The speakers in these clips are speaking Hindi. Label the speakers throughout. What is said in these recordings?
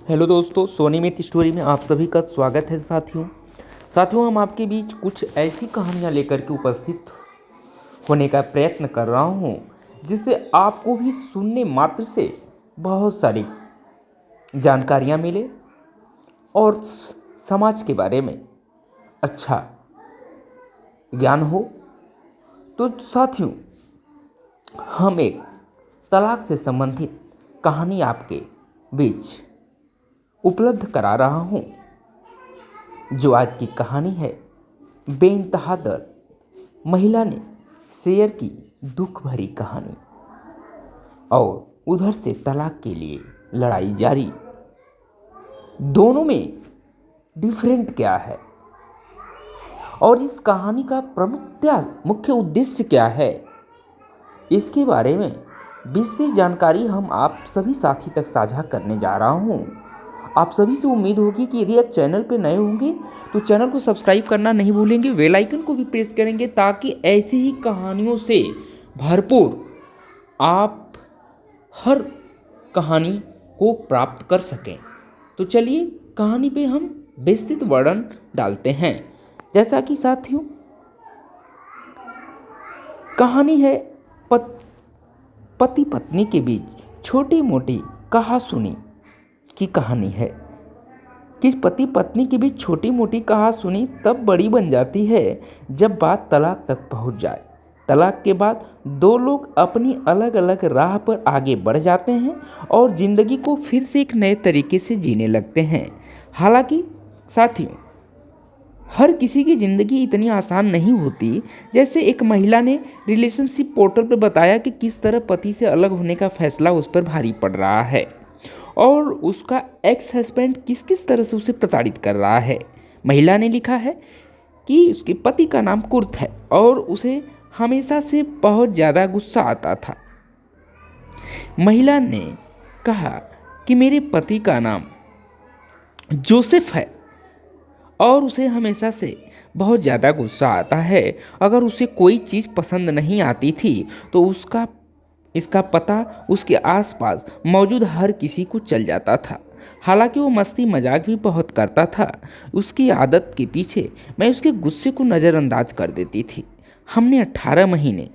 Speaker 1: हेलो दोस्तों, सोनी मित स्टोरी में आप सभी का स्वागत है। साथियों हम आपके बीच कुछ ऐसी कहानियाँ लेकर के उपस्थित होने का प्रयत्न कर रहा हूँ जिससे आपको भी सुनने मात्र से बहुत सारी जानकारियाँ मिले और समाज के बारे में अच्छा ज्ञान हो। तो साथियों, हम एक तलाक से संबंधित कहानी आपके बीच उपलब्ध करा रहा हूँ, जो आज की कहानी है बेइंतहा दर्द। महिला ने शेयर की दुख भरी कहानी और उधर से तलाक के लिए लड़ाई जारी। दोनों में डिफरेंट क्या है और इस कहानी का मुख्य उद्देश्य क्या है, इसके बारे में विस्तृत जानकारी हम आप सभी साथी तक साझा करने जा रहा हूँ। आप सभी से उम्मीद होगी कि यदि आप चैनल पर नए होंगे तो चैनल को सब्सक्राइब करना नहीं भूलेंगे, बेल आइकन को भी प्रेस करेंगे ताकि ऐसी ही कहानियों से भरपूर आप हर कहानी को प्राप्त कर सकें। तो चलिए कहानी पे हम विस्तृत वर्णन डालते हैं। जैसा कि साथियों, कहानी है पति पत्नी के बीच छोटी मोटी कहासुनी की कहानी है कि पति पत्नी के बीच छोटी मोटी कहासुनी तब बड़ी बन जाती है जब बात तलाक तक पहुंच जाए। तलाक के बाद दो लोग अपनी अलग अलग राह पर आगे बढ़ जाते हैं और ज़िंदगी को फिर से एक नए तरीके से जीने लगते हैं। हालांकि साथियों, हर किसी की ज़िंदगी इतनी आसान नहीं होती। जैसे एक महिला ने रिलेशनशिप पोर्टल पर बताया कि किस तरह पति से अलग होने का फैसला उस पर भारी पड़ रहा है और उसका एक्स हस्बैंड किस किस तरह से उसे प्रताड़ित कर रहा है। महिला ने लिखा है कि उसके पति का नाम कुर्त है और उसे हमेशा से बहुत ज़्यादा गुस्सा आता था। महिला ने कहा कि मेरे पति का नाम जोसेफ है और उसे हमेशा से बहुत ज़्यादा गुस्सा आता है। अगर उसे कोई चीज़ पसंद नहीं आती थी तो इसका पता उसके आसपास मौजूद हर किसी को चल जाता था। हालांकि वो मस्ती मजाक भी बहुत करता था। उसकी आदत के पीछे मैं उसके गुस्से को नज़रअंदाज कर देती थी। हमने 18 महीने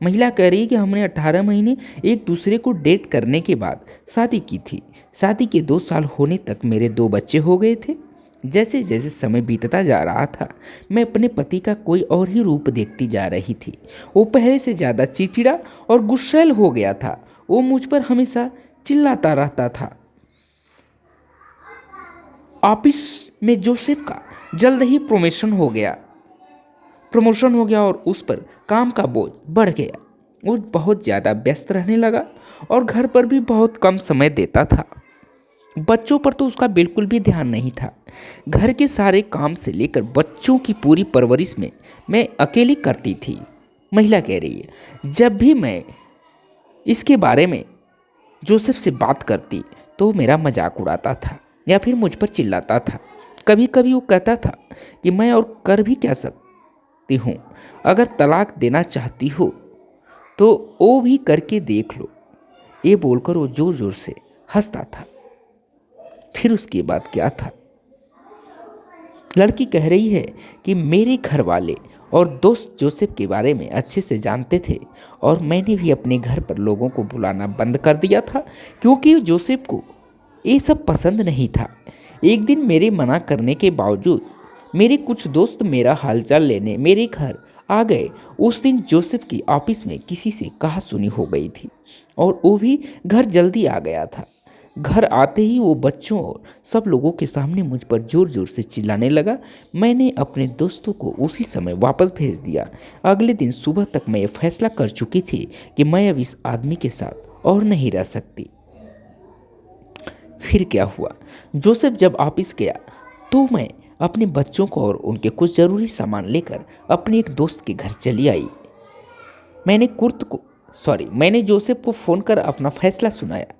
Speaker 1: महिला कह रही है कि हमने 18 महीने एक दूसरे को डेट करने के बाद शादी की थी। शादी के 2 साल होने तक मेरे 2 बच्चे हो गए थे। जैसे जैसे समय बीतता जा रहा था मैं अपने पति का कोई और ही रूप देखती जा रही थी। वो पहले से ज़्यादा चिड़चिड़ा और गुस्सैल हो गया था। वो मुझ पर हमेशा चिल्लाता रहता था। ऑफिस में जोसेफ का जल्द ही प्रमोशन हो गया और उस पर काम का बोझ बढ़ गया। वो बहुत ज़्यादा व्यस्त रहने लगा और घर पर भी बहुत कम समय देता था। बच्चों पर तो उसका बिल्कुल भी ध्यान नहीं था। घर के सारे काम से लेकर बच्चों की पूरी परवरिश में मैं अकेली करती थी। महिला कह रही है, जब भी मैं इसके बारे में जोसेफ से बात करती तो मेरा मजाक उड़ाता था या फिर मुझ पर चिल्लाता था। कभी कभी वो कहता था कि मैं और कर भी क्या सकती हूँ, अगर तलाक देना चाहती हो तो वो भी करके देख लो। ये बोलकर वो जोर जोर से हंसता था। फिर उसके बाद क्या था? लड़की कह रही है कि मेरे घर वाले और दोस्त जोसेफ के बारे में अच्छे से जानते थे और मैंने भी अपने घर पर लोगों को बुलाना बंद कर दिया था क्योंकि जोसेफ को ये सब पसंद नहीं था। एक दिन मेरे मना करने के बावजूद मेरे कुछ दोस्त मेरा हालचाल लेने मेरे घर आ गए। उस दिन जोसेफ की ऑफिस में किसी से कहासुनी हो गई थी और वो भी घर जल्दी आ गया था। घर आते ही वो बच्चों और सब लोगों के सामने मुझ पर जोर जोर से चिल्लाने लगा। मैंने अपने दोस्तों को उसी समय वापस भेज दिया। अगले दिन सुबह तक मैं ये फैसला कर चुकी थी कि मैं अब इस आदमी के साथ और नहीं रह सकती। फिर क्या हुआ? जोसेफ जब ऑफिस गया तो मैं अपने बच्चों को और उनके कुछ ज़रूरी सामान लेकर अपने एक दोस्त के घर चली आई। मैंने जोसेफ को फ़ोन कर अपना फैसला सुनाया।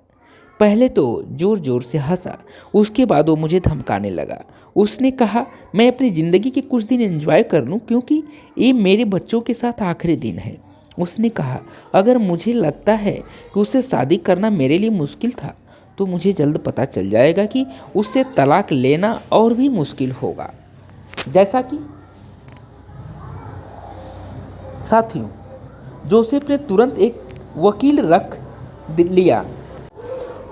Speaker 1: पहले तो जोर जोर से हंसा, उसके बाद वो मुझे धमकाने लगा। उसने कहा मैं अपनी ज़िंदगी के कुछ दिन एंजॉय कर लूँ क्योंकि ये मेरे बच्चों के साथ आखिरी दिन है। उसने कहा अगर मुझे लगता है कि उसे शादी करना मेरे लिए मुश्किल था तो मुझे जल्द पता चल जाएगा कि उससे तलाक लेना और भी मुश्किल होगा। जैसा कि साथियों, जोसेफ ने तुरंत एक वकील रख लिया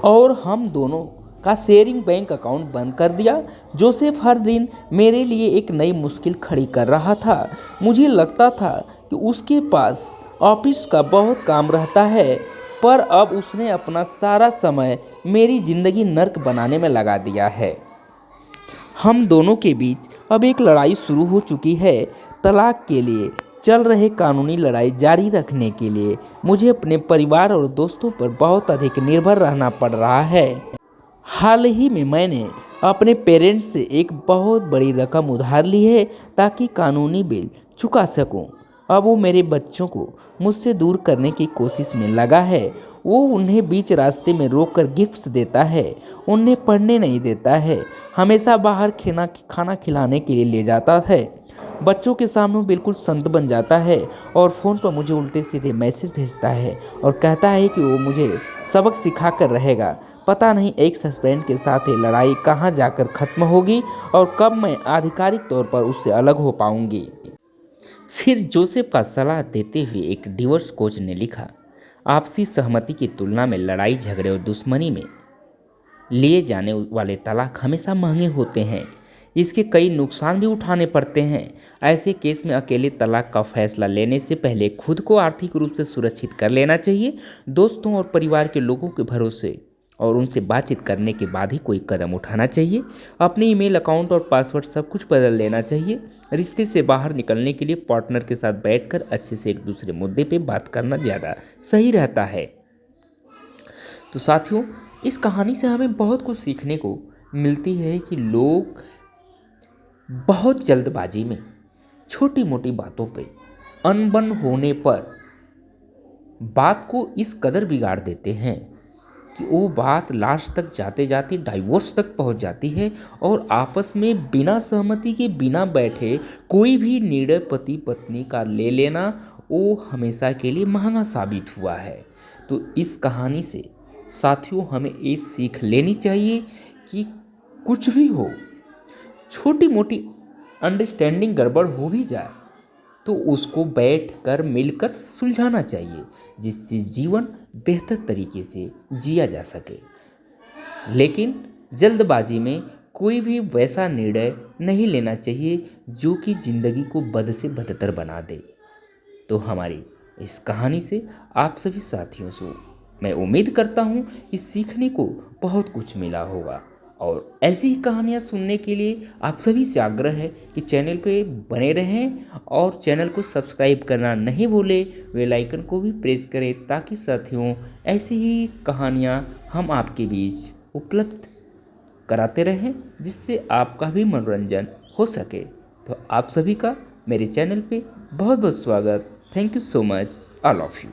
Speaker 1: और हम दोनों का शेयरिंग बैंक अकाउंट बंद कर दिया। जोसेफ हर दिन मेरे लिए एक नई मुश्किल खड़ी कर रहा था। मुझे लगता था कि उसके पास ऑफिस का बहुत काम रहता है, पर अब उसने अपना सारा समय मेरी ज़िंदगी नर्क बनाने में लगा दिया है। हम दोनों के बीच अब एक लड़ाई शुरू हो चुकी है। तलाक के लिए चल रहे कानूनी लड़ाई जारी रखने के लिए मुझे अपने परिवार और दोस्तों पर बहुत अधिक निर्भर रहना पड़ रहा है। हाल ही में मैंने अपने पेरेंट्स से एक बहुत बड़ी रकम उधार ली है ताकि कानूनी बिल चुका सकूं। अब वो मेरे बच्चों को मुझसे दूर करने की कोशिश में लगा है। वो उन्हें बीच रास्ते में रोककर गिफ्ट्स देता है, उन्हें पढ़ने नहीं देता है, हमेशा बाहर खाना खिलाने के लिए ले जाता है, बच्चों के सामने बिल्कुल संत बन जाता है और फ़ोन पर मुझे उल्टे सीधे मैसेज भेजता है और कहता है कि वो मुझे सबक सिखा कर रहेगा। पता नहीं एक्स हस्बैंड के साथ ये लड़ाई कहाँ जाकर ख़त्म होगी और कब मैं आधिकारिक तौर पर उससे अलग हो पाऊंगी। फिर जोसेफ का सलाह देते हुए एक डिवोर्स कोच ने लिखा, आपसी सहमति की तुलना में लड़ाई झगड़े और दुश्मनी में लिए जाने वाले तलाक हमेशा महंगे होते हैं। इसके कई नुकसान भी उठाने पड़ते हैं। ऐसे केस में अकेले तलाक का फैसला लेने से पहले खुद को आर्थिक रूप से सुरक्षित कर लेना चाहिए। दोस्तों और परिवार के लोगों के भरोसे और उनसे बातचीत करने के बाद ही कोई कदम उठाना चाहिए। अपने ईमेल अकाउंट और पासवर्ड सब कुछ बदल लेना चाहिए। रिश्ते से बाहर निकलने के लिए पार्टनर के साथ बैठकर अच्छे से एक दूसरे मुद्दे पे बात करना ज़्यादा सही रहता है। तो साथियों, इस कहानी से हमें बहुत कुछ सीखने को मिलती है कि लोग बहुत जल्दबाजी में छोटी मोटी बातों पे अनबन होने पर बात को इस कदर बिगाड़ देते हैं कि वो बात लास्ट तक जाते जाते डाइवोर्स तक पहुंच जाती है और आपस में बिना सहमति के बिना बैठे कोई भी निर्णय पति पत्नी का ले लेना वो हमेशा के लिए महंगा साबित हुआ है। तो इस कहानी से साथियों हमें ये सीख लेनी चाहिए कि कुछ भी हो, छोटी मोटी अंडरस्टैंडिंग गड़बड़ हो भी जाए तो उसको बैठकर मिलकर सुलझाना चाहिए, जिससे जीवन बेहतर तरीके से जिया जा सके। लेकिन जल्दबाजी में कोई भी वैसा निर्णय नहीं लेना चाहिए जो कि ज़िंदगी को बद से बदतर बना दे। तो हमारी इस कहानी से आप सभी साथियों से मैं उम्मीद करता हूँ कि सीखने को बहुत कुछ मिला होगा और ऐसी ही कहानियाँ सुनने के लिए आप सभी से आग्रह है कि चैनल पे बने रहें और चैनल को सब्सक्राइब करना नहीं भूलें, बेल आइकन को भी प्रेस करें ताकि साथियों ऐसी ही कहानियाँ हम आपके बीच उपलब्ध कराते रहें, जिससे आपका भी मनोरंजन हो सके। तो आप सभी का मेरे चैनल पे बहुत बहुत स्वागत। Thank you so much, all of you.